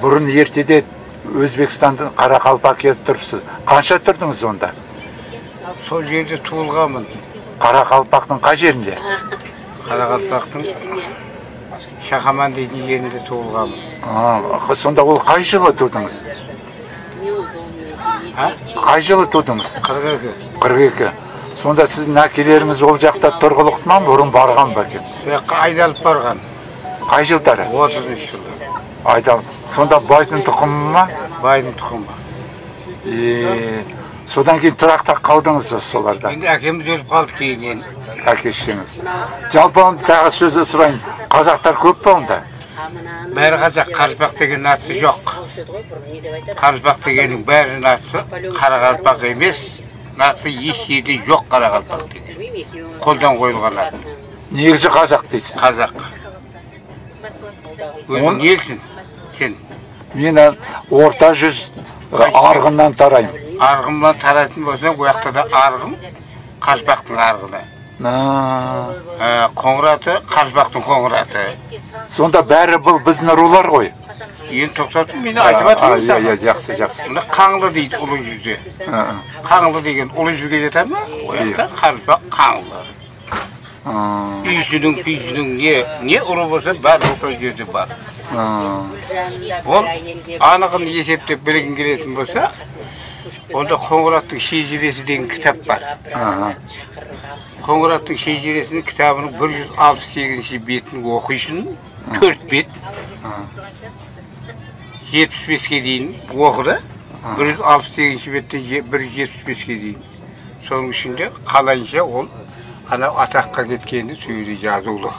Бұрын ертеде Өзбекстандан Қарақалпақия тұрыпсыз. Қанша тұрдыңыз онда? Сол жерде туылғанмын. Қарақалпақтың қай жерінде? Қарақалпақтың Шақаман дейтін жерінде туылғанмын. Сонда ол қай жылы тудыңыз? Қай жылы тудыңыз? 42. 42. Сонда сіздің әкелеріңіз ол жақта тұрғылықты ма, бұрын барған ба екен? Сол жаққа айдалып барған. Қай жылдары? 30 жылы. Айдалып. Сонда байдың тұқымы ма? Байдың тұқымы. Содан кейін тұрақта қалдыңыз соларда? Енді әкеміз өліп қалды кейін. Әке-шешеңіз. Жалпы тағы сөзді сұрайын. Қазақтар көп па онда? Бәрі қазақ, Қарақалпақ деген нация жоқ. Қарақалпақ дегеннің бәрі нация Қарақалпақ емес. Нация еш жерде жоқ Қарақалпақ деген. Қолдан қойылған нация. Негізі қазақ дейсіз? Қазақ. Өзің нелсің сен? Мен орта жүз арғыннан тараймын. Арғыннан тарайтын болсаң, ол жақта да арғын, Қарақалпақтың арғыны. Қоңыраты, Қарақалпақтың қоңыраты. Сонда бәрі бұл біздің рулар ғой? Енді тоқтатып, мені айтып атырмын саған. Жақсы, жақсы. Мұнда Қаңлы дейді ұлы жүзде. Қаңлы деген ұлы жүзге жетер ме? Ол жақта Қарақалпақ Қаңлы. Үйсінің не ұры болса, бәрі сол жерде бар. Ол анығын есептеп білгің келетін болса, онда Қоңыраттың шежіресі деген кітап бар. Қоңыраттың шежіресінің кітабының 168 бетін оқисың, 4 бет, 75-ке дейін оқыды. 168 беттен 175-ке дейін. Соның ішінде қалайынша ол атаққа кеткенді сөйлей жазулы.